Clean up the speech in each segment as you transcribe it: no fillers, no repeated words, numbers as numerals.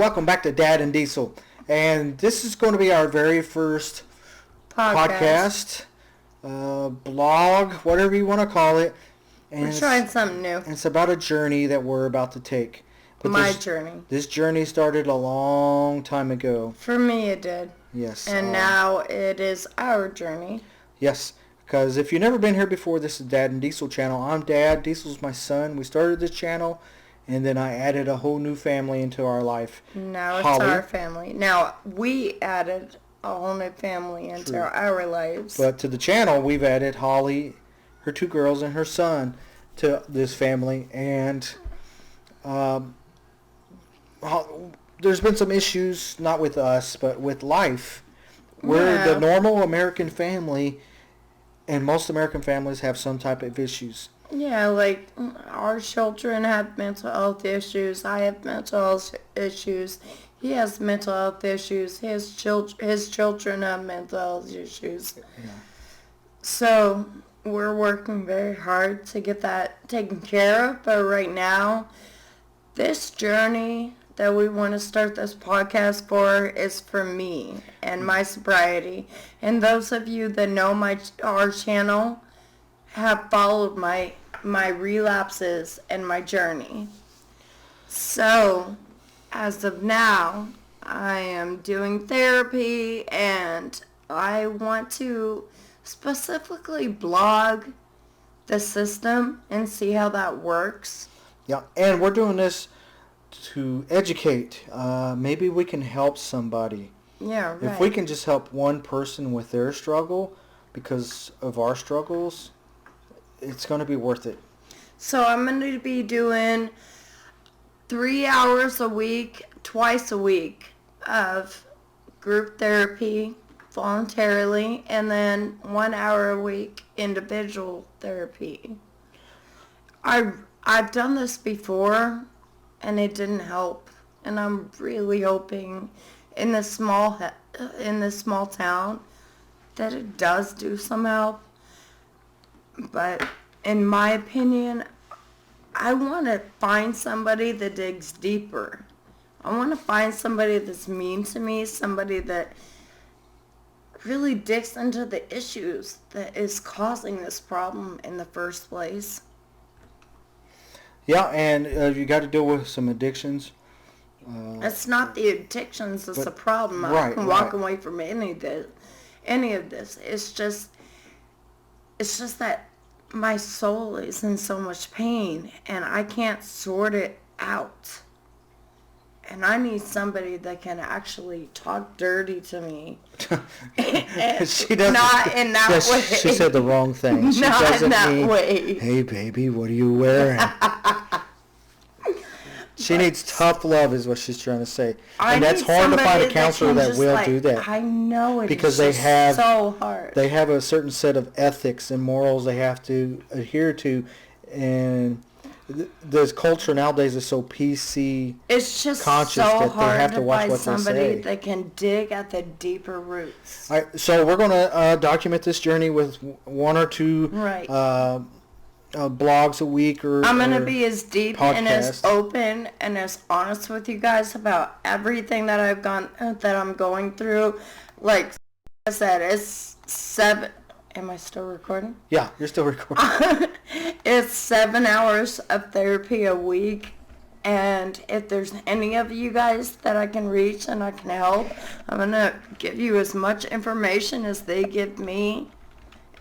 welcome back to Dad and Diesel. And this is going to be our very first podcast, blog, whatever you want to call it. And we're trying something new. And it's about a journey that we're about to take. But journey. This journey started a long time ago. For me, it did. Yes. And now it is our journey. Yes. Because if you've never been here before, this is Dad and Diesel channel. I'm Dad. Diesel's my son. We started this channel, and then I added a whole new family into our life. Now it's our family. Now we added a whole new family into our lives. But to the channel, we've added Holly, her 2 girls, and her son to this family. And there's been some issues, not with us, but with life. We're the normal American family. And most American families have some type of issues. Yeah, like our children have mental health issues. I have mental health issues. He has mental health issues. His children have mental health issues. Yeah. So we're working very hard to get that taken care of. But right now, this journey that we want to start this podcast for is for me and my sobriety. And those of you that know our channel have followed my relapses and my journey. So, as of now, I am doing therapy, and I want to specifically blog the system and see how that works. Yeah, and we're doing this to educate. Maybe we can help somebody. Yeah, right. If we can just help one person with their struggle because of our struggles, it's going to be worth it. So I'm going to be doing 3 hours a week, twice a week of group therapy voluntarily, and then 1 hour a week individual therapy. I've done this before, and it didn't help. And I'm really hoping in this small town that it does do some help. But in my opinion, I want to find somebody that digs deeper. I want to find somebody that's mean to me, somebody that really digs into the issues that is causing this problem in the first place. Yeah, and you got to deal with some addictions. It's not the addictions that's the problem. I can walk away from any of this. It's just that my soul is in so much pain, and I can't sort it out. And I need somebody that can actually talk dirty to me. She doesn't. Not in that way. She said the wrong thing. She not doesn't in that mean, way. Hey, baby, what are you wearing? She needs tough love is what she's trying to say. And that's hard to find a counselor that will do that. I know it because is so hard. They have a certain set of ethics and morals they have to adhere to. And this culture nowadays is so PC. It's just conscious so that hard they have to watch find what they somebody say. that can dig at the deeper roots. All right, so we're going to document this journey with 1 or 2 blogs a week, or I'm going to be as deep podcast. and as open and as honest with you guys about everything that I'm going through. Like I said, it's 7. Am I still recording? Yeah, you're still recording. It's 7 hours of therapy a week. And if there's any of you guys that I can reach and I can help, I'm going to give you as much information as they give me.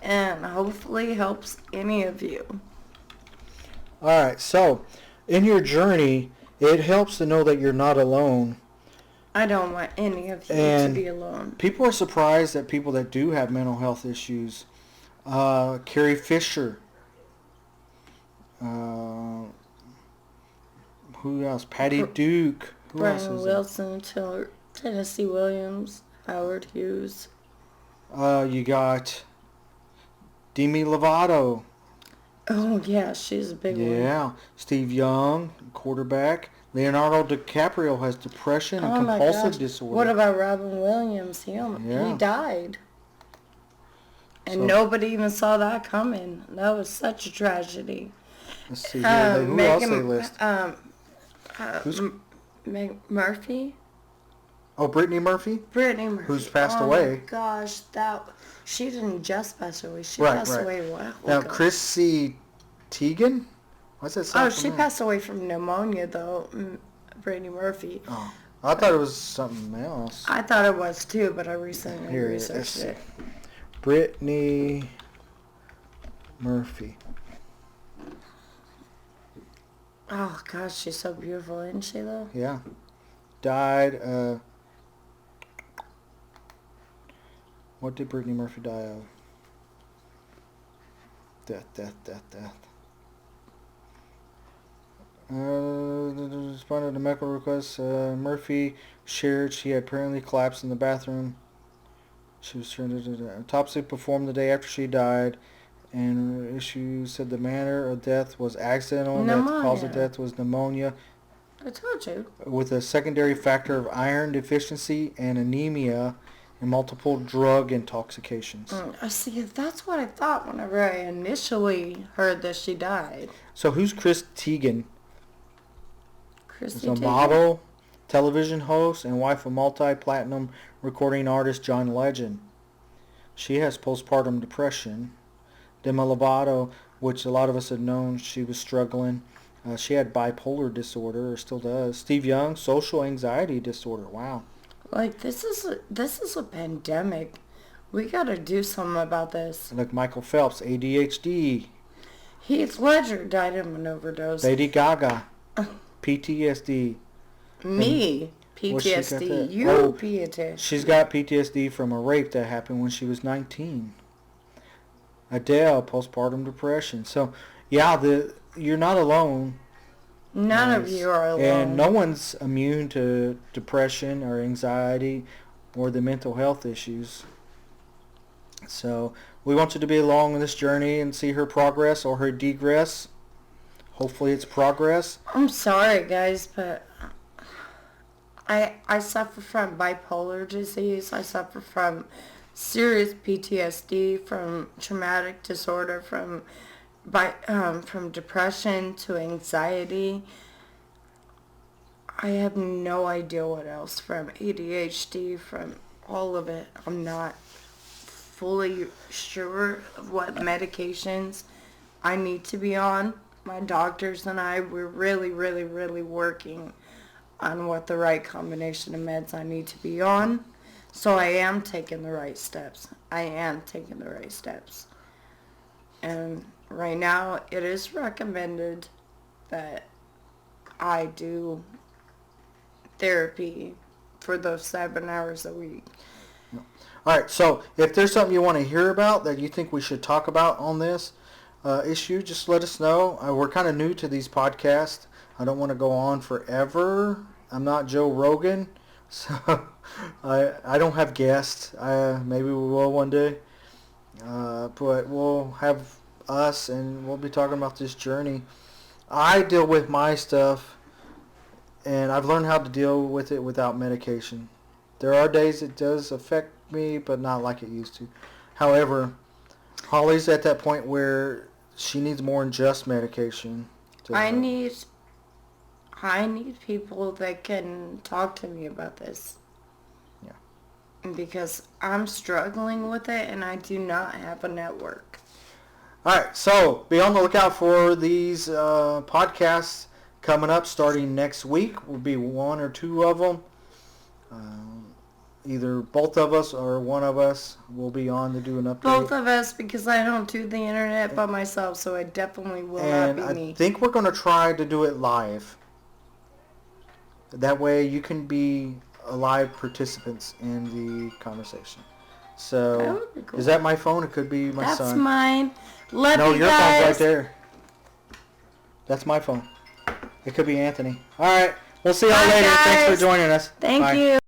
And hopefully helps any of you. All right, so in your journey, it helps to know that you're not alone. I don't want any of you to be alone. People are surprised that people that do have mental health issues. Carrie Fisher. Who else? Patty Duke. Who else Brian is Wilson, Tennessee Williams, Howard Hughes. You got Demi Lovato. Oh, yeah, she's a big one. Yeah. Steve Young, quarterback. Leonardo DiCaprio has depression and compulsive disorder. What about Robin Williams? He died. And nobody even saw that coming. That was such a tragedy. Let's see here. Who else they list? Murphy? Oh, Brittany Murphy? Brittany Murphy. Who's passed oh away. My gosh, she didn't just pass away. She Right, passed right. away a while Now, ago. Chrissy Teigen? What's that sound She passed away from pneumonia, though. Brittany Murphy. Oh, I thought it was something else. I thought it was too, but I recently researched it. Brittany Murphy. Oh gosh, she's so beautiful, isn't she though? Yeah. Died, what did Brittany Murphy die of? Death. Responded to medical requests. Murphy shared she had apparently collapsed in the bathroom. She was turned to autopsy performed the day after she died, and issue said the manner of death was accidental. That the cause of death was pneumonia. I told you. With a secondary factor of iron deficiency and anemia and multiple drug intoxications. I see. That's what I thought whenever I initially heard that she died. So who's Chris Teigen? Chrissy She's a model, television host, and wife of multi-platinum recording artist John Legend. She has postpartum depression. Demi Lovato, which a lot of us have known, she was struggling. She had bipolar disorder, or still does. Steve Young, social anxiety disorder. Wow. Like this is a pandemic. We gotta do something about this. Like Michael Phelps, ADHD. Heath Ledger died of an overdose. Lady Gaga, PTSD. Me, PTSD. PTSD. She's got PTSD from a rape that happened when she was 19. Adele, postpartum depression. So, yeah, you're not alone. None of you are alone. And no one's immune to depression or anxiety or the mental health issues. So we want you to be along on this journey and see her progress or her degress. Hopefully it's progress. I'm sorry, guys, but I suffer from bipolar disease. I suffer from serious PTSD, from traumatic disorder, from depression to anxiety. I have no idea what else, from ADHD, from all of it. I'm not fully sure of what medications I need to be on. My doctors and I, we're really, really, really working on what the right combination of meds I need to be on. So I am taking the right steps. And right now, it is recommended that I do therapy for those 7 hours a week. All right, so if there's something you want to hear about that you think we should talk about on this issue, just let us know. We're kind of new to these podcasts. I don't want to go on forever. I'm not Joe Rogan, so I don't have guests. Maybe we will one day, but we'll have us, and we'll be talking about this journey. I deal with my stuff, and I've learned how to deal with it without medication. There are days it does affect me, but not like it used to. However, Holly's at that point where she needs more than just medication. I need people that can talk to me about this. Yeah. Because I'm struggling with it, and I do not have a network. All right, so be on the lookout for these podcasts coming up starting next week. Will be one or two of them. Either both of us or one of us will be on to do an update. Both of us, because I don't do the internet by myself, so it definitely will not be me. I think we're going to try to do it live. That way you can be live participants in the conversation. So, that would be cool. Is that my phone? It could be my son. That's mine. Love no, you your guys. phone's right there. That's my phone. It could be Anthony. All right. We'll see y'all later. Guys. Thanks for joining us. Thank Bye. you.